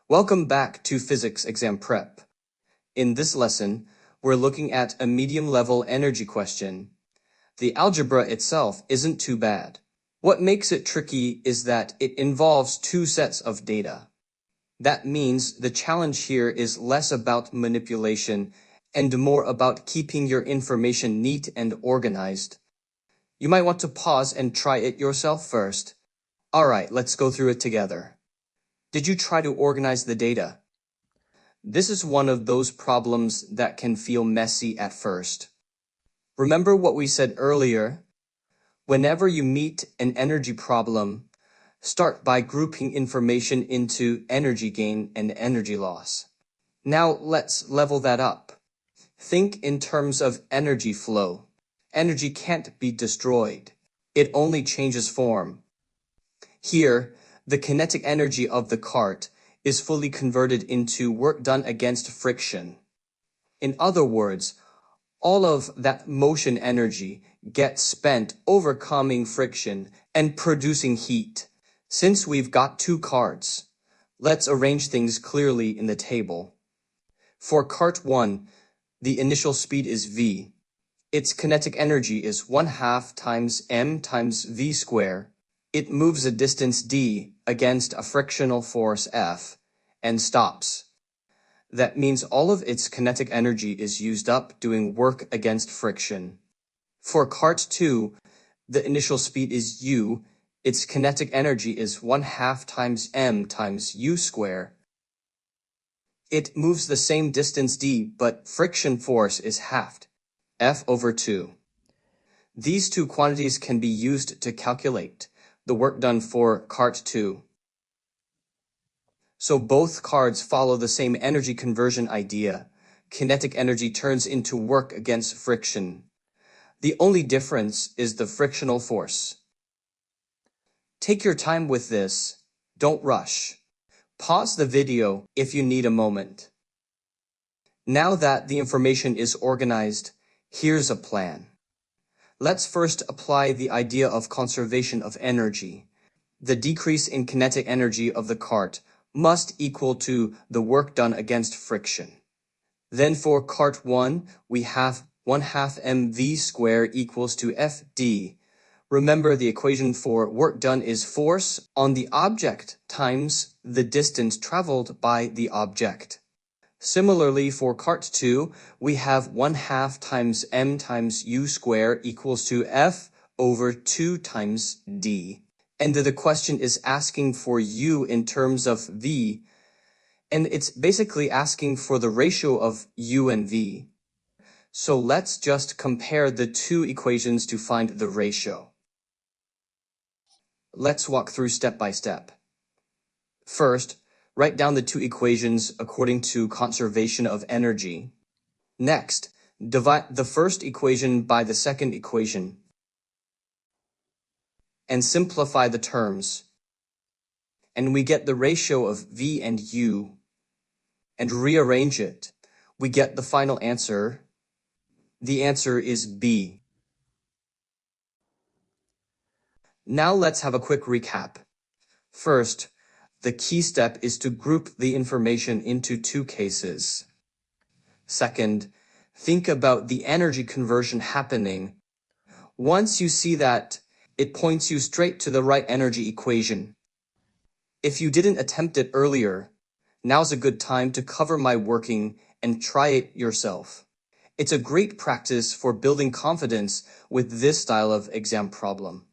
Welcome back to Physics Exam Prep. In this lesson, we're looking at a medium-level energy question. The algebra itself isn't too bad. What makes it tricky is that it involves two sets of data. That means the challenge here is less about manipulation and more about keeping your information neat and organized. You might want to pause and try it yourself first. Alright, let's go through it together. Did you try to organize the data? This is one of those problems that can feel messy at first. Remember what we said earlier? Whenever you meet an energy problem, start by grouping information into energy gain and energy loss. Now let's level that up. Think in terms of energy flow. Energy can't be destroyed. It only changes form. Here, the kinetic energy of the cart is fully converted into work done against friction. In other words, all of that motion energy gets spent overcoming friction and producing heat. Since we've got two carts, let's arrange things clearly in the table. For cart 1, the initial speed is v. Its kinetic energy is 1/2 times m times v squared. It moves a distance d against a frictional force F and stops. That means all of its kinetic energy is used up doing work against friction. For cart 2, the initial speed is u. Its kinetic energy is 1/2 times m times u squared. It moves the same distance d, but friction force is halved, F over 2. These two quantities can be used to calculate the work done for cart 2. So both cards follow the same energy conversion idea. Kinetic energy turns into work against friction. The only difference is the frictional force. Take your time with this. Don't rush. Pause the video if you need a moment. Now that the information is organized, here's a plan. Let's first apply the idea of conservation of energy. The decrease in kinetic energy of the cart must equal to the work done against friction. Then for cart 1, we have 1/2 mv squared equals to Fd. Remember, the equation for work done is force on the object times the distance traveled by the object. Similarly, for cart 2, we have 1/2 times m times u squared equals to F over 2 times d. And the question is asking for u in terms of v, and it's basically asking for the ratio of u and v. So let's just compare the two equations to find the ratio. Let's walk through step by step. First, write down the two equations according to conservation of energy. Next, divide the first equation by the second equation and simplify the terms. And we get the ratio of v and u. And rearrange it. We get the final answer. The answer is B. Now let's have a quick recap. First, the key step is to group the information into two cases. Second, think about the energy conversion happening. Once you see that, it points you straight to the right energy equation. If you didn't attempt it earlier, now's a good time to cover my working and try it yourself. It's a great practice for building confidence with this style of exam problem.